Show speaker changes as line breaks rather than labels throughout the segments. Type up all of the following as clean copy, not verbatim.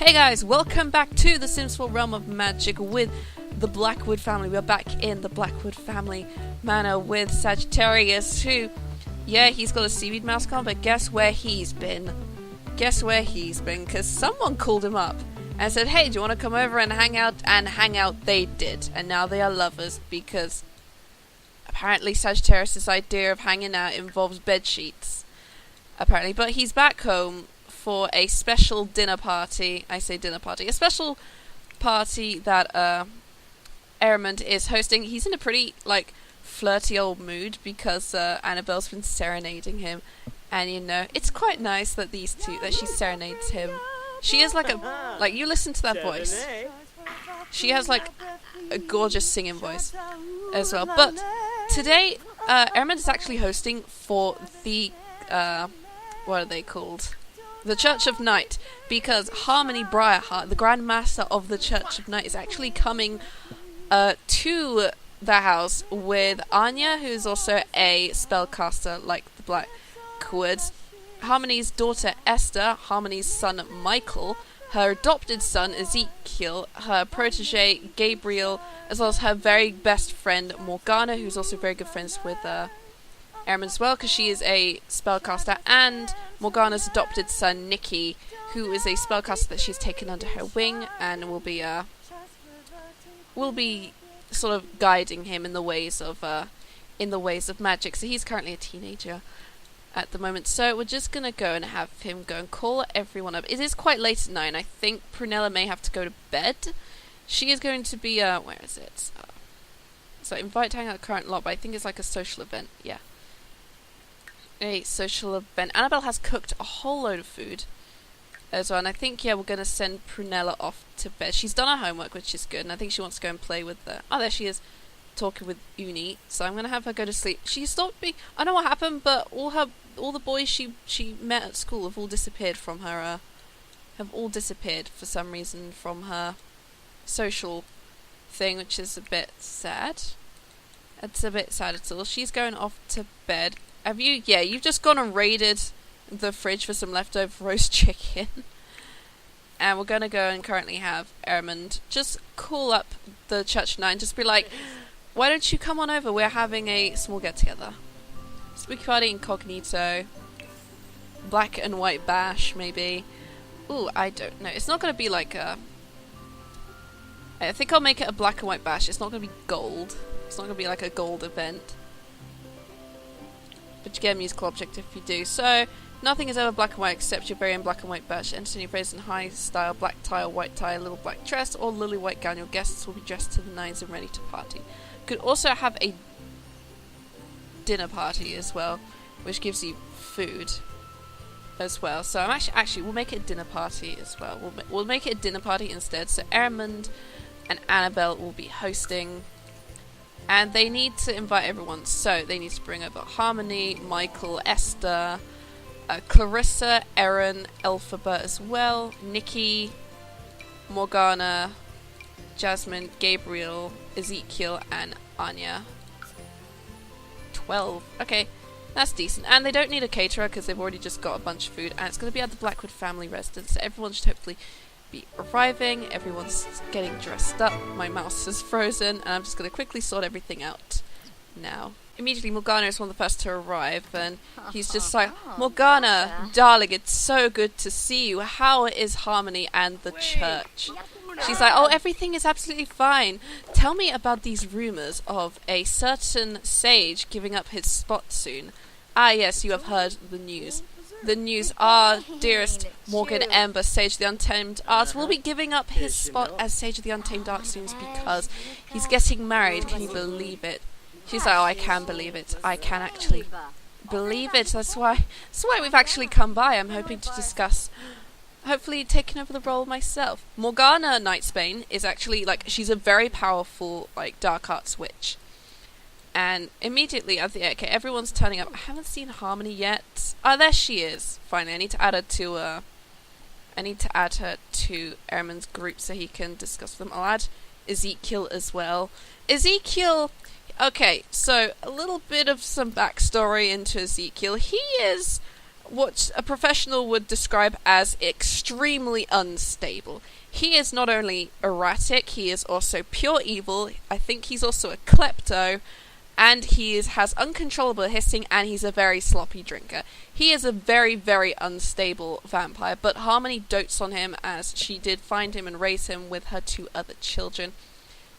Hey guys, welcome back to the Sims 4 Realm of Magic with the Blackwood family. We're back in the Blackwood family manor with Sagittarius, who, yeah, he's got a seaweed mask on, but guess where he's been? Guess where he's been, because someone called him up and said, hey, do you want to come over and hang out? And hang out they did, and now they are lovers, because apparently Sagittarius' idea of hanging out involves bed sheets, apparently, but he's back home for a special dinner party. I say dinner party. A special party that Eramund is hosting. He's in a pretty, flirty old mood because Annabelle's been serenading him. And, you know, it's quite nice that that she serenades him. She is you listen to that voice. She has, a gorgeous singing voice as well. But today, Eramund is actually hosting for the, what are they called? The Church of Night, because Harmony Briarheart, the Grand Master of the Church of Night, is actually coming to the house with Anya, who's also a spellcaster like the Blackwood, Harmony's daughter Esther, Harmony's son Michael, her adopted son Ezekiel, her protege Gabriel, as well as her very best friend Morgana, who's also very good friends with Eramund as well, because she is a spellcaster, and Morgana's adopted son Nicky, who is a spellcaster that she's taken under her wing and will be sort of guiding him in the ways of magic. So he's currently a teenager at the moment. So we're just gonna go and have him go and call everyone up. It is quite late at night. I think Prunella may have to go to bed. She is going to be where is it? So invite to hang out the current lot, but I think it's like a social event. Yeah. A social event. Annabelle has cooked a whole load of food as well, and I think, yeah, we're going to send Prunella off to bed. She's done her homework, which is good, and I think she wants to go and play with oh, there she is, talking with Uni, so I'm going to have her go to sleep. She stopped me. I don't know what happened, but all the boys she met at school have all disappeared from her, have all disappeared for some reason from her social thing, which is a bit sad. It's a bit sad at all. She's going off to bed. Have you? Yeah, you've just gone and raided the fridge for some leftover roast chicken. And we're going to go and currently have Eramund just call up the Church Night and just be like, why don't you come on over? We're having a small get-together. Spooky Party Incognito. Black and White Bash, maybe. Ooh, I don't know. It's not going to be like a... I think I'll make it a Black and White Bash. It's not going to be gold. It's not going to be like a gold event. But you get a musical object if you do. So, nothing is ever black and white except your very own black and white bash. Entertain your phrase in high style, black tie or white tie, little black dress, or lily white gown. Your guests will be dressed to the nines and ready to party. Could also have a dinner party as well, which gives you food as well. So I'm actually we'll make it a dinner party as well. We'll make it a dinner party instead. So Eramund and Annabelle will be hosting. And they need to invite everyone, so they need to bring over Harmony, Michael, Esther, Clarissa, Erin, Elphaba as well, Nikki, Morgana, Jasmine, Gabriel, Ezekiel, and Anya. 12. Okay, that's decent. And they don't need a caterer because they've already just got a bunch of food. And it's going to be at the Blackwood family residence, so everyone should hopefully be arriving. Everyone's getting dressed up. My mouse is frozen, and I'm just going to quickly sort everything out now. Immediately, Morgana is one of the first to arrive, and he's just like, Morgana, darling, it's so good to see you. How is Harmony and the church? She's like, oh, everything is absolutely fine. Tell me about these rumors of a certain sage giving up his spot soon. Ah, yes, you have heard the news. The news, our dearest Morgan Ember, Sage of the Untamed Arts, will be giving up his spot as Sage of the Untamed Arts soon because he's getting married. Can you believe it? She's like, oh, I can believe it. I can actually believe it. That's why we've actually come by. I'm hoping to discuss, hopefully taking over the role myself. Morgana Nightsbane is actually, she's a very powerful, dark arts witch. And immediately, okay, everyone's turning up. I haven't seen Harmony yet. Oh, there she is. Finally, I need to add her to Eramund's group so he can discuss them. I'll add Ezekiel as well. Ezekiel. Okay, so a little bit of some backstory into Ezekiel. He is what a professional would describe as extremely unstable. He is not only erratic, he is also pure evil. I think he's also a klepto, and has uncontrollable hissing, and he's a very sloppy drinker. He is a very, very unstable vampire, but Harmony dotes on him as she did find him and raise him with her 2 other children.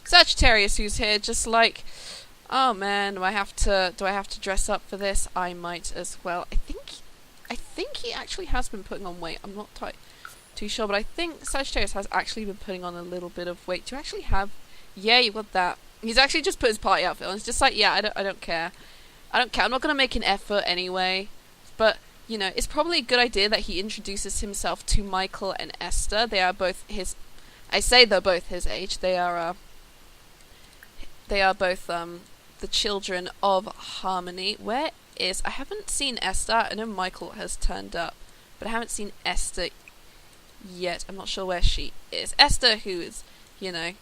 Sagittarius, who's here, just like, oh man, do I have to dress up for this? I might as well. I think he actually has been putting on weight. I'm not too sure, but I think Sagittarius has actually been putting on a little bit of weight. Do you actually have? Yeah, you got that. He's actually just put his party outfit on. It's just like, yeah, I don't care. I don't care. I'm not gonna make an effort anyway. But you know, it's probably a good idea that he introduces himself to Michael and Esther. They are both his. I say they're both his age. They are both the children of Harmony. Where is? I haven't seen Esther. I know Michael has turned up, but I haven't seen Esther yet. I'm not sure where she is. Esther, who is, you know,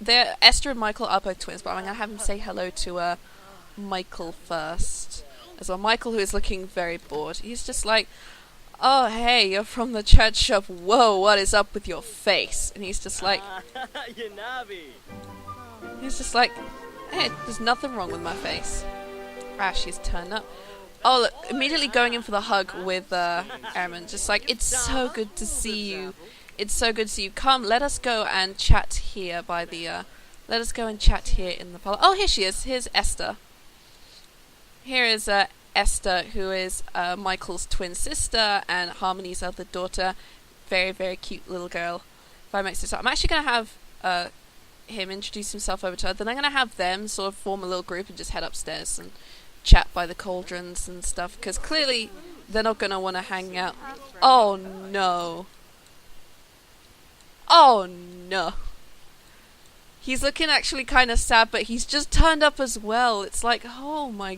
Esther and Michael are both twins, but I'm gonna have him say hello to Michael first as well. Michael, who is looking very bored. He's just like, oh hey, you're from the church shop. Whoa, what is up with your face? And he's just like, he's just like, hey, there's nothing wrong with my face. She's turned up. Oh, look, immediately going in for the hug with Eramund. Just like, it's so good to see you. It's so good to see you. Come, let us go and chat here by the, let us go and chat here in the parlor. Oh, here she is. Here's Esther. Here is Esther, who is Michael's twin sister and Harmony's other daughter. Very, very cute little girl. If I may say so. I'm actually going to have him introduce himself over to her. Then I'm going to have them sort of form a little group and just head upstairs and chat by the cauldrons and stuff, because clearly they're not going to want to hang out. Oh no. Oh no. He's looking actually kind of sad, but he's just turned up as well. It's like, oh my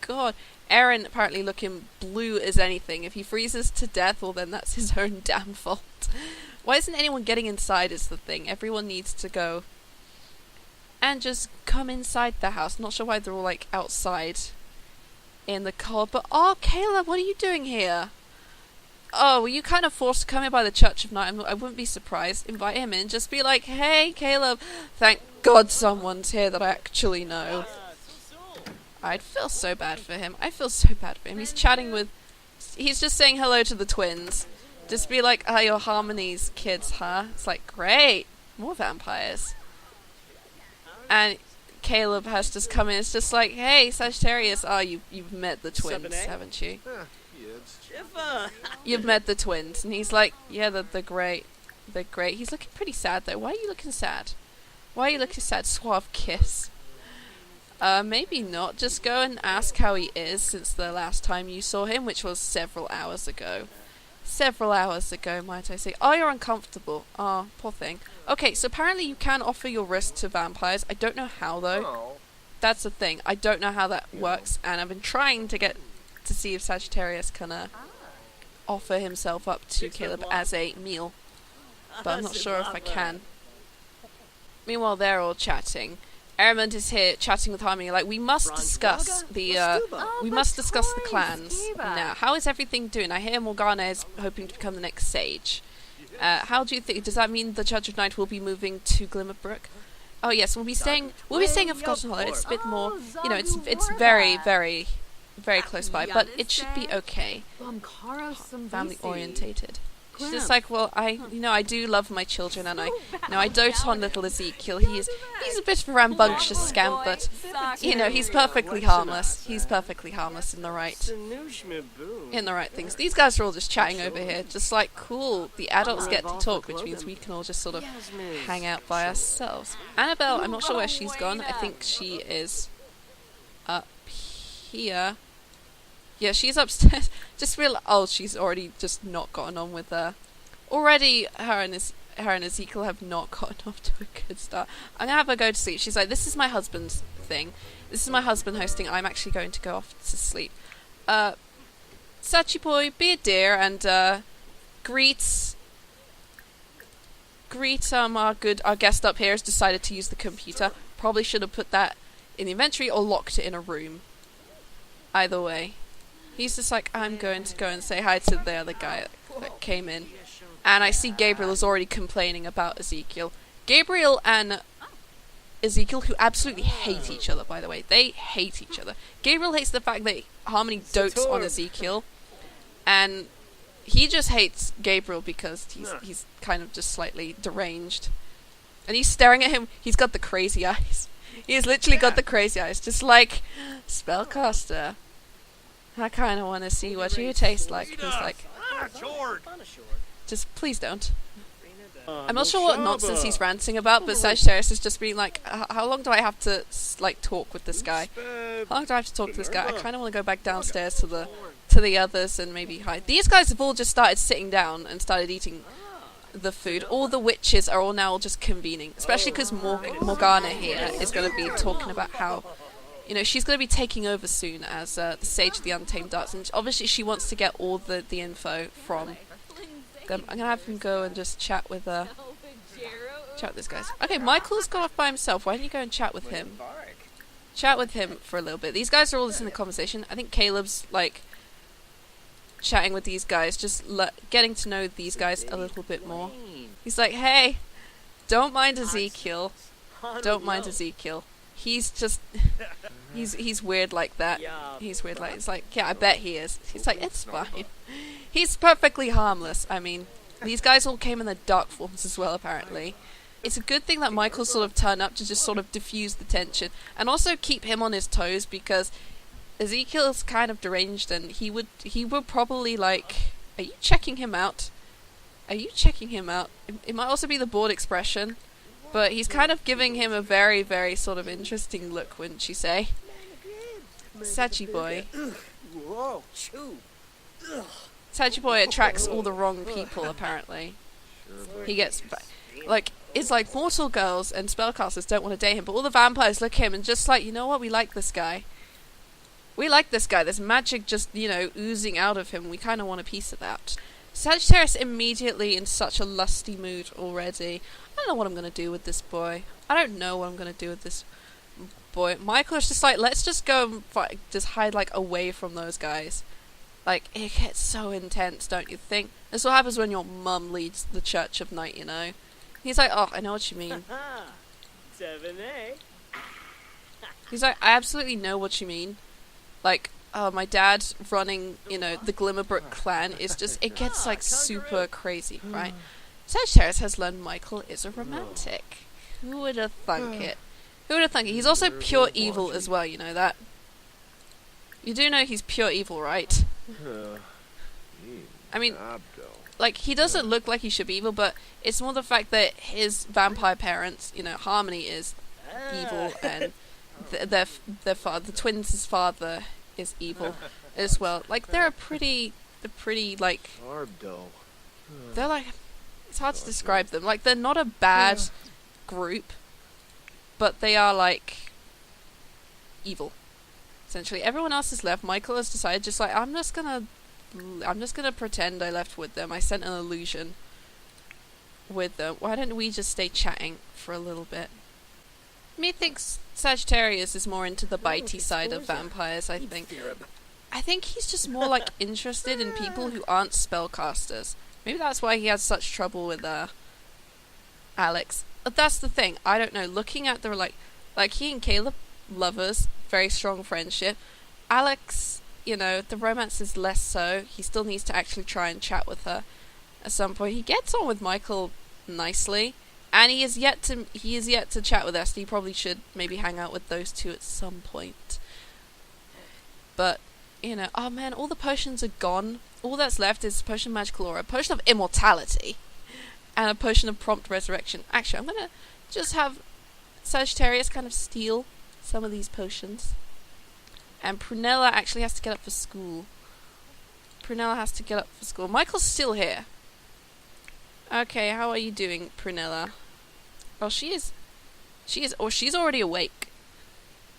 god. Aaron apparently looking blue as anything. If he freezes to death, well then that's his own damn fault. Why isn't anyone getting inside is the thing. Everyone needs to go and just come inside the house. Not sure why they're all like outside in the cold, but oh, Caleb, what are you doing here? Oh, were you kind of forced to come here by the Church of Night? I wouldn't be surprised. Invite him in. Just be like, hey, Caleb, thank God someone's here that I actually know. I'd feel so bad for him. I feel so bad for him. He's chatting with... He's just saying hello to the twins. Just be like, oh, you're Harmony's kids, huh? It's like, great. More vampires. And Caleb has just come in. It's just like, hey, Sagittarius. Oh, you've met the twins, haven't you? You've met the twins. And he's like, yeah, they're great. They're great. He's looking pretty sad, though. Why are you looking sad? Why are you looking sad? Suave kiss. Maybe not. Just go and ask how he is since the last time you saw him, which was several hours ago. Several hours ago, might I say. Oh, you're uncomfortable. Oh, poor thing. Okay, so apparently you can offer your wrist to vampires. I don't know how, though. That's the thing. I don't know how that works, and I've been trying to get to see if Sagittarius can offer himself up to Caleb as a meal. But I'm not sure if I can. Meanwhile, they're all chatting. Eramund is here chatting with Harmony, like, we must discuss the clans now. How is everything doing? I hear Morgana is hoping to become the next sage. How do you think, does that mean the Church of Night will be moving to Glimmerbrook? Oh yes, we'll be staying at Forgotten Hollow. It's a bit more, you know, it's very, very, very close by, but it should be okay. Family orientated. She's just like, well, I do love my children, and I dote on little Ezekiel. He's a bit of a rambunctious scamp, but he's perfectly harmless. He's perfectly harmless in the right things. These guys are all just chatting over here, just like, cool. The adults get to talk, which means we can all just sort of hang out by ourselves. Annabelle, I'm not sure where she's gone. I think she is up here. Yeah, she's upstairs. Just real. Oh, she's already just not gotten on with her. Already, her and Ezekiel have not gotten off to a good start. I'm gonna have her go to sleep. She's like, "This is my husband's thing. This is my husband hosting. I'm actually going to go off to sleep." Sachi boy, be a dear and greet our guest up here has decided to use the computer. Probably should have put that in the inventory or locked it in a room. Either way. He's just like, I'm going to go and say hi to the other guy that came in. And I see Gabriel is already complaining about Ezekiel. Gabriel and Ezekiel, who absolutely hate each other, by the way. They hate each other. Gabriel hates the fact that Harmony dotes on Ezekiel. And he just hates Gabriel because he's kind of just slightly deranged. And he's staring at him. He's got the crazy eyes. He's literally got the crazy eyes. Just like, spellcaster. I kind of want to see what you taste like. He's like, just please don't. I'm not sure what nonsense he's ranting about, but Sagittarius is just being like, how long do I have to like talk with this guy? How long do I have to talk to this guy? I kind of want to go back downstairs to the others and maybe hide. These guys have all just started sitting down and started eating the food. All the witches are all now just convening, especially because Morgana here is going to be talking about how, you know, she's going to be taking over soon as the Sage of the Untamed Arts, and obviously she wants to get all the info from them. I'm going to have him go and just chat with this guy. Okay, Michael's gone off by himself. Why don't you go and chat with him? Chat with him for a little bit. These guys are all listening to the conversation. I think Caleb's like chatting with these guys, just getting to know these guys a little bit more. He's like, hey, don't mind Ezekiel. Don't mind Ezekiel. He's just, he's weird like that. He's weird like, it's like, yeah, I bet he is. He's like, it's fine. He's perfectly harmless. I mean, these guys all came in their dark forms as well, apparently. It's a good thing that Michael sort of turned up to just sort of diffuse the tension, and also keep him on his toes, because Ezekiel's kind of deranged, and he would probably like, are you checking him out? Are you checking him out? It might also be the bored expression. But he's kind of giving him a very, very sort of interesting look, wouldn't you say? Saggy boy. Saggy boy attracts all the wrong people, apparently. He gets, like, it's like mortal girls and spellcasters don't want to date him, but all the vampires look at him and just like, you know what, we like this guy. We like this guy. There's magic just, you know, oozing out of him. We kind of want a piece of that. Sagittarius immediately in such a lusty mood already. I don't know what I'm going to do with this boy. I don't know what I'm going to do with this boy. Michael is just like, let's just go and just hide like away from those guys. Like, it gets so intense, don't you think? This is what happens when your mum leads the church of night, you know? He's like, oh, I know what you mean.
7A.
He's like, I absolutely know what you mean. Like, my dad running, you know, the Glimmerbrook clan is just, it gets like super crazy, right? Sagittarius has learned Michael is a romantic. Who would have thunk it? Who would have thunk it? He's also pure evil as well, you know that? You do know he's pure evil, right? I mean, like, he doesn't look like he should be evil, but it's more the fact that his vampire parents, you know, Harmony is evil, and their father, the twins' father, is evil as well. Like, they're pretty, like, they're like, it's hard to describe them. Like, they're not a bad group, but they are, like, evil. Essentially, everyone else has left. Michael has decided, just like, I'm just gonna pretend I left with them. I sent an illusion with them. Why don't we just stay chatting for a little bit? Methinks Sagittarius is more into the bitey side of vampires, I think. I think he's just more, like, interested in people who aren't spellcasters. Maybe that's why he has such trouble with, Alex. But that's the thing. I don't know. Looking at the, like he and Caleb, lovers, very strong friendship. Alex, you know, the romance is less so. He still needs to actually try and chat with her at some point. He gets on with Michael nicely. And he is yet to chat with us. He probably should maybe hang out with those two at some point. But, you know, oh man, all the potions are gone. All that's left is a potion of magical aura, a potion of immortality, and a potion of prompt resurrection. Actually, I'm gonna just have Sagittarius kind of steal some of these potions. And Prunella actually has to get up for school. Michael's still here. Okay, how are you doing, Prunella? Oh, she's already awake.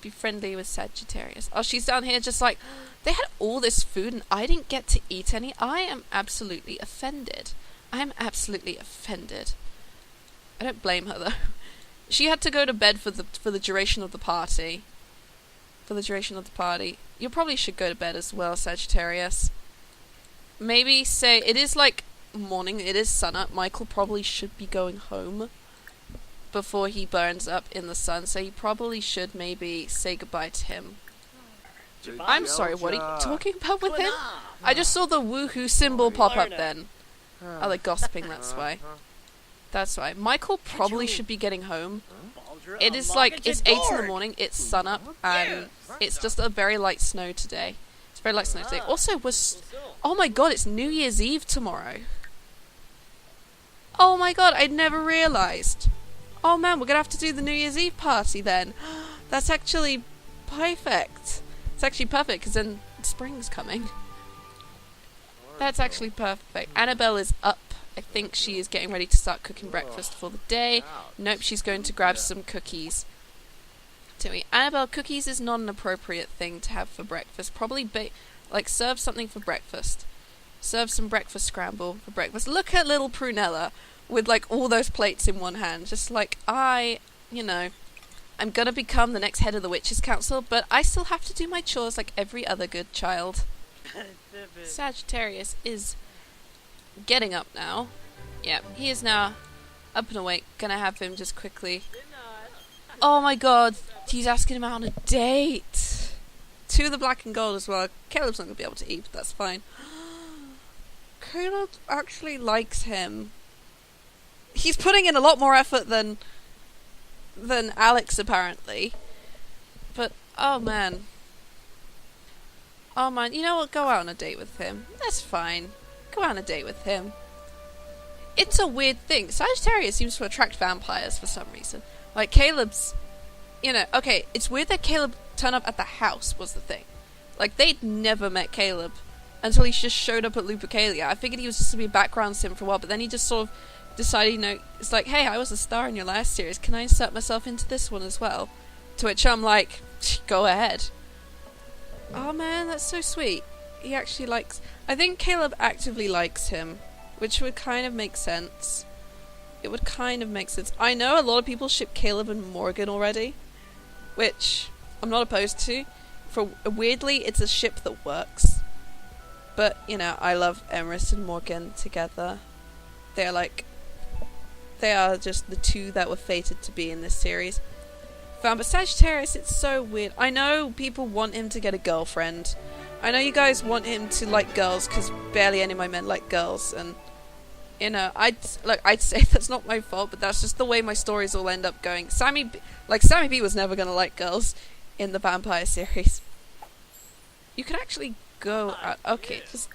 Be friendly with Sagittarius. Oh, she's down here just like, they had all this food and I didn't get to eat any. I am absolutely offended. I don't blame her though. She had to go to bed for the duration of the party. for the duration of the party. You probably should go to bed as well, Sagittarius. Maybe say, it is like morning, it is sun up. Michael probably should be going home before he burns up in the sun, so you probably should maybe say goodbye to him. I'm sorry, what are you talking about with him? I just saw the woohoo symbol pop up then. Oh, they're gossiping, that's why. That's why. Michael probably should be getting home. It is like, it's 8 in the morning, it's sun up, and it's just a very light snow today. It's very light snow today. Also, oh my god, it's New Year's Eve tomorrow. Oh my god, I'd never realised. Oh man, we're gonna have to do the New Year's Eve party then. That's actually perfect. It's actually perfect, because then spring's coming. That's actually perfect. Annabelle is up. I think she is getting ready to start cooking breakfast for the day. Nope, she's going to grab some cookies to eat. Annabelle, cookies is not an appropriate thing to have for breakfast. Probably serve something for breakfast. Serve some breakfast scramble for breakfast. Look at little Prunella with like all those plates in one hand. Just like, I'm gonna become the next head of the Witches' Council, but I still have to do my chores like every other good child. Sagittarius is getting up now. Yeah, he is now up and awake. Gonna have him just quickly. Oh my god, he's asking him out on a date. To the black and gold as well. Caleb's not gonna be able to eat, but that's fine. Caleb actually likes him. He's putting in a lot more effort than Alex apparently. But oh man. Oh man, you know what? Go out on a date with him. That's fine. Go out on a date with him. It's a weird thing. Sagittarius seems to attract vampires for some reason. Like Caleb's, okay, it's weird that Caleb turned up at the house was the thing. Like they'd never met Caleb until he just showed up at Lupercalia. I figured he was just to be a background sim for a while, but then he just sort of decided, it's like, hey, I was a star in your last series. Can I insert myself into this one as well? To which I'm like, go ahead. Oh man, that's so sweet. He actually likes... I think Caleb actively likes him, which would kind of make sense. It would kind of make sense. I know a lot of people ship Caleb and Morgan already, which I'm not opposed to. Weirdly, it's a ship that works. But, I love Emerus and Morgan together. They are just the two that were fated to be in this series. But Sagittarius, it's so weird. I know people want him to get a girlfriend. I know you guys want him to like girls, because barely any of my men like girls, and I'd say that's not my fault, but that's just the way my stories all end up going. Sammy B was never gonna like girls in the vampire series. You could actually go out. Okay, just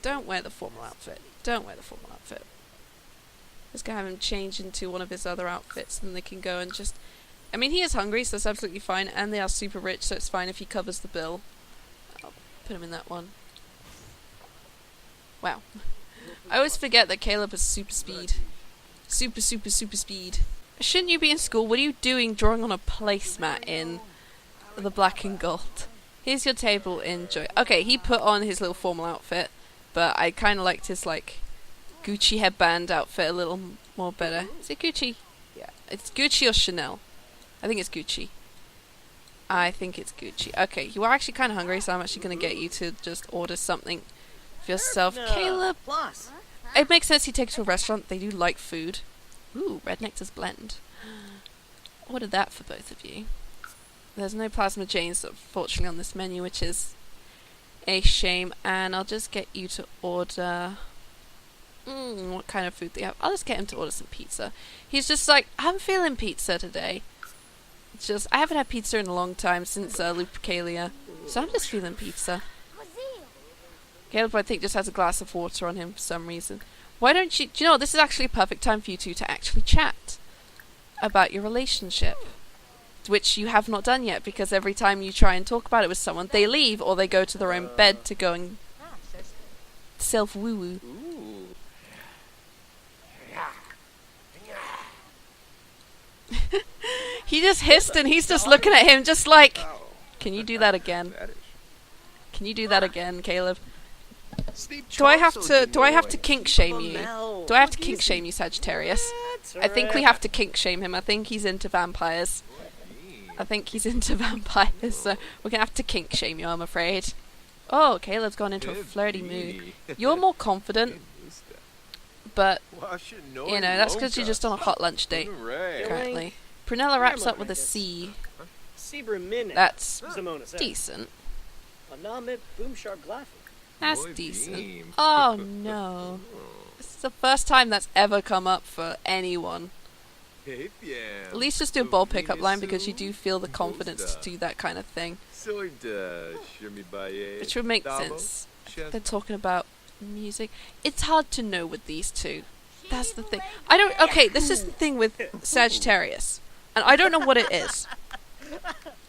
don't wear the formal outfit. Don't wear the formal outfit. Just gonna have him change into one of his other outfits, and they can go and just... I mean, he is hungry, so that's absolutely fine, and they are super rich, so it's fine if he covers the bill. I'll put him in that one. Wow. I always forget that Caleb has super speed. Super speed. Shouldn't you be in school? What are you doing drawing on a placemat in the black and gold? Here's your table, enjoy. Okay, he put on his little formal outfit, but I kind of liked his, Gucci headband outfit a little more better. Is it Gucci? Yeah. It's Gucci or Chanel? I think it's Gucci. Okay, you are actually kind of hungry, so I'm actually going to get you to just order something for yourself. Caleb! It makes sense you take to a restaurant. They do like food. Ooh, Red Nectar's Blend. Order that for both of you. There's no Plasma Janes, unfortunately, on this menu, which is a shame. And I'll just get you to order... what kind of food they have? I'll just get him to order some pizza. He's just like, I'm feeling pizza today. It's just, I haven't had pizza in a long time since Lupercalia, so I'm just feeling pizza. Caleb, I think, just has a glass of water on him for some reason. Why don't you... Do you know what? This is actually a perfect time for you two to actually chat about your relationship, which you have not done yet, because every time you try and talk about it with someone, they leave or they go to their own bed to go and self-woo-woo. He just hissed and he's just looking at him just like, can you do that again? Can you do that again, Caleb? Do I have to kink shame you? Do I have to kink shame you, Sagittarius? I think we have to kink shame him. I think he's into vampires. I think he's into vampires, so we're gonna have to kink shame you, I'm afraid. Oh, Caleb's gone into a flirty mood. You're more confident, but, you know, that's because you're just on a hot lunch date, currently. Prunella wraps up with a C. That's decent. That's decent. Oh no. This is the first time that's ever come up for anyone. At least just do a bold pickup line because you do feel the confidence to do that kind of thing. Which would make sense. They're talking about music. It's hard to know with these two. That's the thing. Okay, this is the thing with Sagittarius. And I don't know what it is.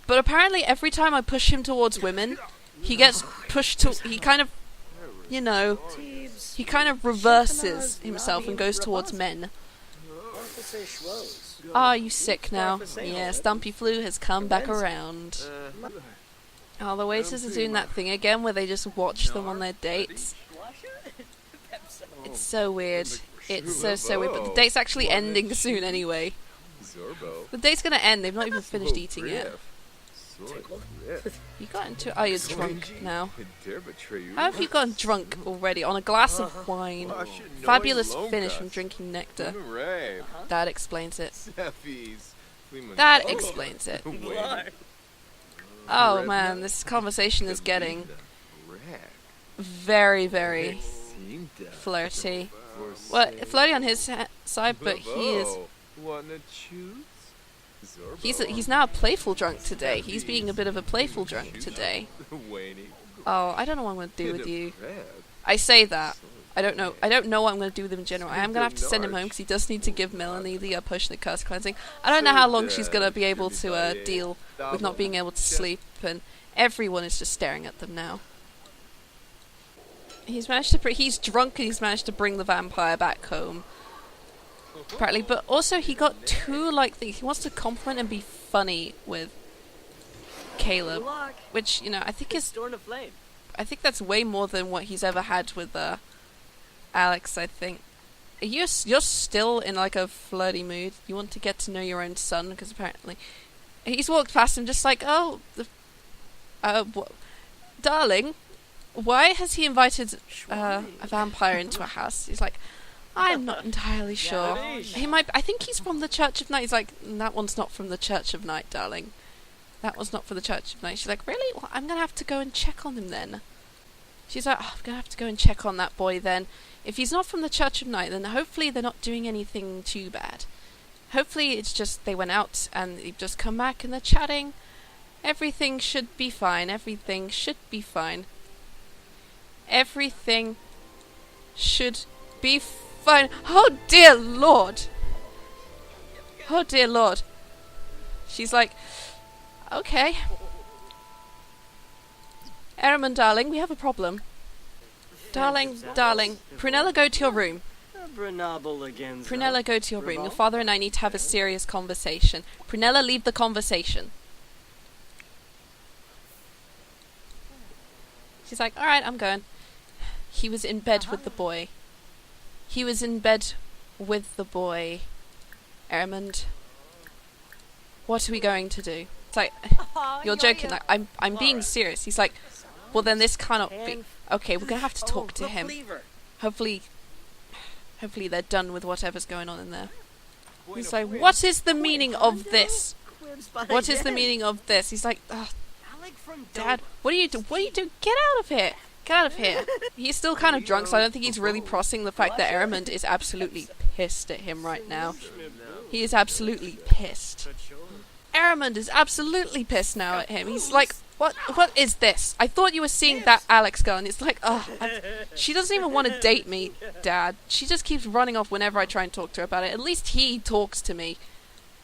But apparently every time I push him towards women, he gets pushed to... He kind of, you know... He kind of reverses himself and goes towards men. Are you sick now? Yes, Dumpy Flu has come back around. Oh, the waiters are doing that thing again where they just watch them on their dates. It's so weird. It's so weird. But the date's actually ending soon anyway. The date's gonna end. They've not even finished eating yet. You got into... Oh, you're drunk now. How have you gotten drunk already? On a glass of wine. Fabulous finish from drinking nectar. That explains it. That explains it. Oh man, this conversation is getting very, very flirty. Well, flirty on his side, but he is... He's now a playful drunk today. He's being a bit of a playful drunk today. Oh, I don't know what I'm going to do with you. I say that. I don't know what I'm going to do with him in general. I am going to have to send him home because he does need to give Melanie the potion of curse cleansing. I don't know how long she's going to be able to deal with not being able to sleep, and everyone is just staring at them now. He's drunk and he's managed to bring the vampire back home. Apparently, but also he got too, like, he wants to compliment and be funny with Caleb, which, you know, I think that's way more than what he's ever had with Alex. I think you're still in like a flirty mood. You want to get to know your own son because apparently he's walked past him just like, oh, darling, why has he invited a vampire into a house? He's like, I'm not entirely sure. I think he's from the Church of Night. He's like, that one's not from the Church of Night, darling. That one's not from the Church of Night. She's like, really? Well, I'm going to have to go and check on him then. She's like, I'm going to have to go and check on that boy then. If he's not from the Church of Night, then hopefully they're not doing anything too bad. Hopefully it's just they went out and they've just come back and they're chatting. Everything should be fine. Everything should be fine. Everything should be fine. Oh dear Lord. Oh dear Lord. She's like, okay. Eramund, darling, we have a problem. Darling, Prunella, go to your room. Prunella, go to your room. Your father and I need to have a serious conversation. Prunella, leave the conversation. She's like, alright, I'm going. He was in bed with the boy. He was in bed with the boy. Eramund, what are we going to do? It's like, you're joking. Like, I'm being serious. He's like, well then this cannot be. Okay, we're gonna have to talk to him. Hopefully they're done with whatever's going on in there. He's like, what is the meaning of this? What is the meaning of this? He's like, Dad, what are you doing? What are you doing? Get out of here! Get out of here! He's still kind of drunk, so I don't think he's really processing the fact that Eramund is absolutely pissed at him right now. He is absolutely pissed. Eramund is absolutely pissed now at him. He's like, what is this? I thought you were seeing that Alex girl, and it's like, she doesn't even want to date me, Dad. She just keeps running off whenever I try and talk to her about it. At least he talks to me.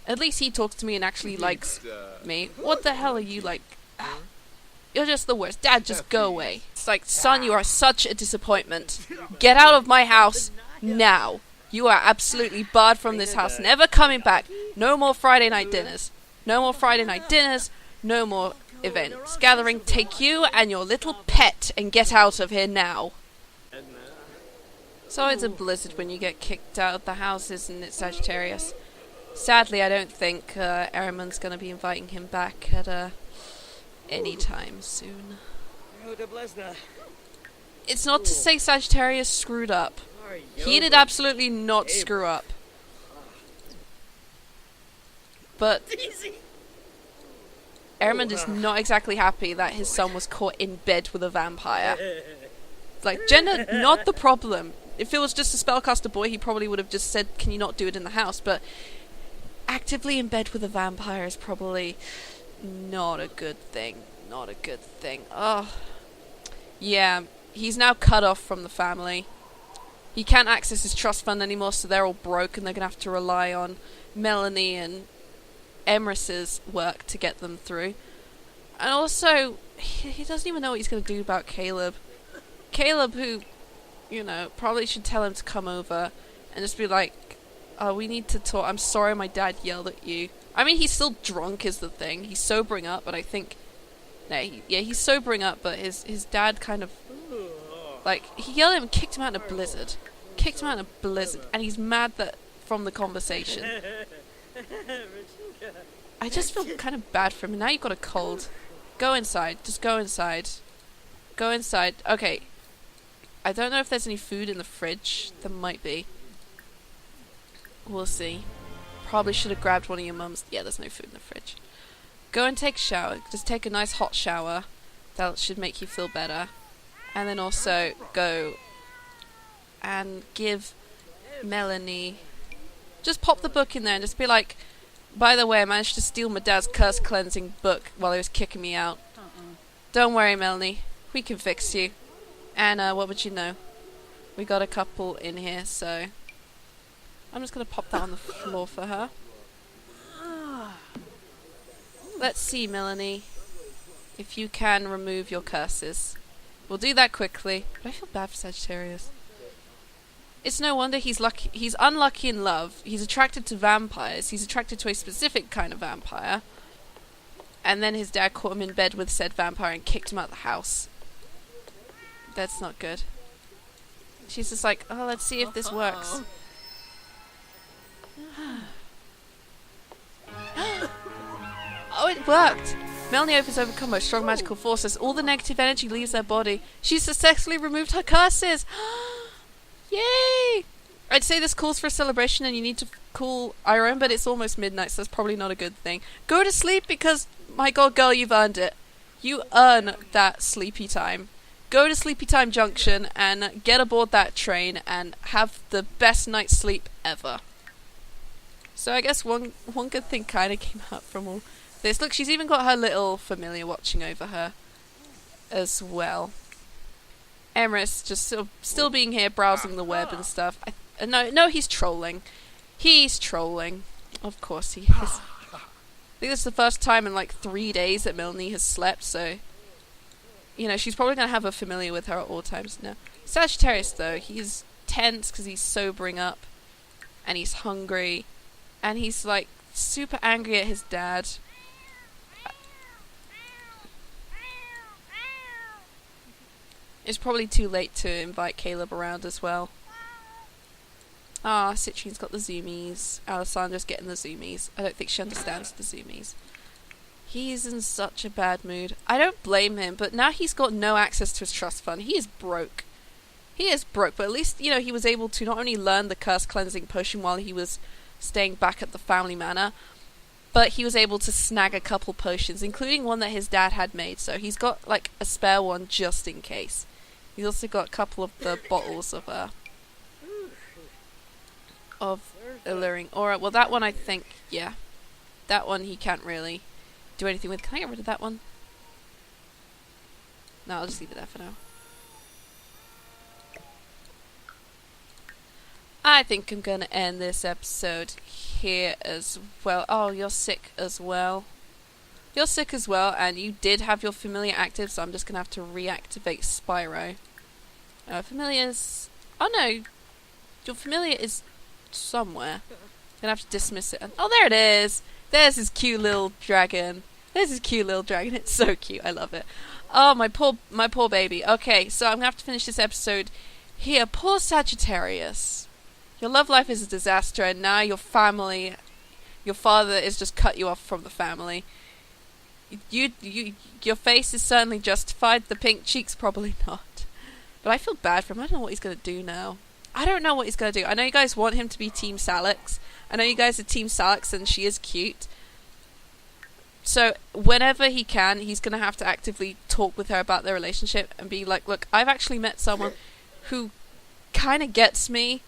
At least he talks to me and actually likes me. What the hell are you like? You're just the worst. Dad, just go away. It's like, son, you are such a disappointment. Get out of my house now. You are absolutely barred from this house. Never coming back. No more Friday night dinners. No more Friday night dinners. No more events. Gathering, take you and your little pet and get out of here now. So it's a blizzard when you get kicked out of the house, isn't it, Sagittarius? Sadly, I don't think Eramund's going to be inviting him back at any time soon. It's not to say Sagittarius screwed up. He did absolutely not screw up. But Eramund is not exactly happy that his son was caught in bed with a vampire. Like, gender, not the problem. If it was just a spellcaster boy, he probably would have just said, can you not do it in the house? But actively in bed with a vampire is probably not a good thing. Not a good thing. Oh. Yeah, he's now cut off from the family. He can't access his trust fund anymore, so they're all broke, and they're going to have to rely on Melanie and Emrys's work to get them through. And also, he doesn't even know what he's going to do about Caleb. Caleb, who, you know, probably should tell him to come over and just be like, oh, we need to talk. I'm sorry my dad yelled at you. I mean, he's still drunk is the thing. He's sobering up, but I think... No, he's sobering up, but his dad kind of... Like, he yelled at him and kicked him out in a blizzard. Kicked him out in a blizzard. And he's mad that from the conversation. I just feel kind of bad for him. Now you've got a cold. Go inside. Just go inside. Go inside. Okay. I don't know if there's any food in the fridge. There might be. We'll see. Probably should have grabbed one of your mum's. Yeah, there's no food in the fridge. Go and take a shower. Just take a nice hot shower. That should make you feel better. And then also go and give Melanie... Just pop the book in there and just be like, by the way, I managed to steal my dad's curse cleansing book while he was kicking me out. Don't worry, Melanie. We can fix you. And what would you know? We got a couple in here, so... I'm just going to pop that on the floor for her. Let's see, Melanie. If you can remove your curses. We'll do that quickly. But I feel bad for Sagittarius. It's no wonder he's lucky. He's unlucky in love. He's attracted to vampires. He's attracted to a specific kind of vampire. And then his dad caught him in bed with said vampire and kicked him out of the house. That's not good. She's just like, oh, let's see if this works. Oh, it worked! Melanie opens overcome by strong magical forces. All the negative energy leaves their body. She successfully removed her curses! Yay! I'd say this calls for a celebration and you need to call Iron, but it's almost midnight, so that's probably not a good thing. Go to sleep because, my god, girl, you've earned it. You earn that sleepy time. Go to Sleepy Time Junction and get aboard that train and have the best night's sleep ever. So I guess one good thing kind of came out from all this. Look, she's even got her little familiar watching over her as well. Emrys just sort of still being here browsing the web and stuff. No, he's trolling. He's trolling. Of course he is. I think this is the first time in like 3 days that Melanie has slept, so... You know, she's probably going to have a familiar with her at all times now. Sagittarius, though, he's tense because he's sobering up. And he's hungry. And he's, like, super angry at his dad. It's probably too late to invite Caleb around as well. Ah, Citrine's got the zoomies. Alessandra's getting the zoomies. I don't think she understands the zoomies. He's in such a bad mood. I don't blame him, but now he's got no access to his trust fund. He is broke. He is broke, but at least, you know, he was able to not only learn the curse cleansing potion while he was staying back at the family manor, but he was able to snag a couple potions, including one that his dad had made, so he's got, like, a spare one just in case. He's also got a couple of the bottles of alluring aura. Well, that one I think, yeah. That one he can't really do anything with. Can I get rid of that one? No, I'll just leave it there for now. I think I'm gonna end this episode here as well. Oh, you're sick as well. You're sick as well, and you did have your familiar active, so I'm just gonna have to reactivate Spyro. Familiar's... Oh no! Your familiar is somewhere. Gonna have to dismiss it. Oh, there it is! There's his cute little dragon. There's his cute little dragon. It's so cute. I love it. Oh, my poor baby. Okay, so I'm gonna have to finish this episode here. Poor Sagittarius. Your love life is a disaster, and now your family your father has just cut you off from the family. Your face is certainly justified. The pink cheeks probably not. But I feel bad for him. I don't know what he's gonna do now. I don't know what he's gonna do. I know you guys want him to be Team Salix. I know you guys are Team Salix, and she is cute. So whenever he can, he's gonna have to actively talk with her about their relationship and be like, "Look, I've actually met someone who kind of gets me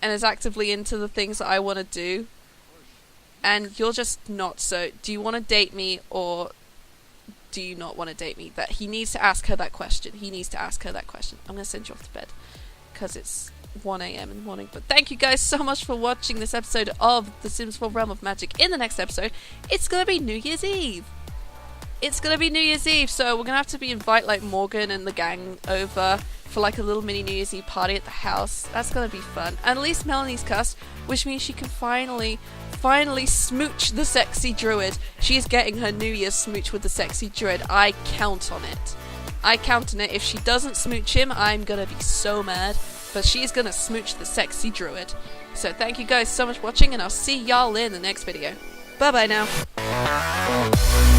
and is actively into the things that I want to do, and you're just not. So do you want to date me, or do you not want to date me?" That he needs to ask her that question. He needs to ask her that question. I'm gonna send you off to bed because it's 1 a.m. in the morning. But thank you guys so much for watching this episode of The Sims 4 Realm of Magic. In the next episode, it's gonna be New Year's Eve. It's gonna be New Year's Eve, so we're gonna have to invite like Morgan and the gang over for like a little mini New Year's Eve party at the house. That's gonna be fun. And at least Melanie's cussed, which means she can finally smooch the sexy druid. She is getting her New Year's smooch with the sexy druid. I count on it. I count on it. If she doesn't smooch him, I'm gonna be so mad. But she's gonna smooch the sexy druid. So thank you guys so much for watching, and I'll see y'all in the next video. Bye bye now.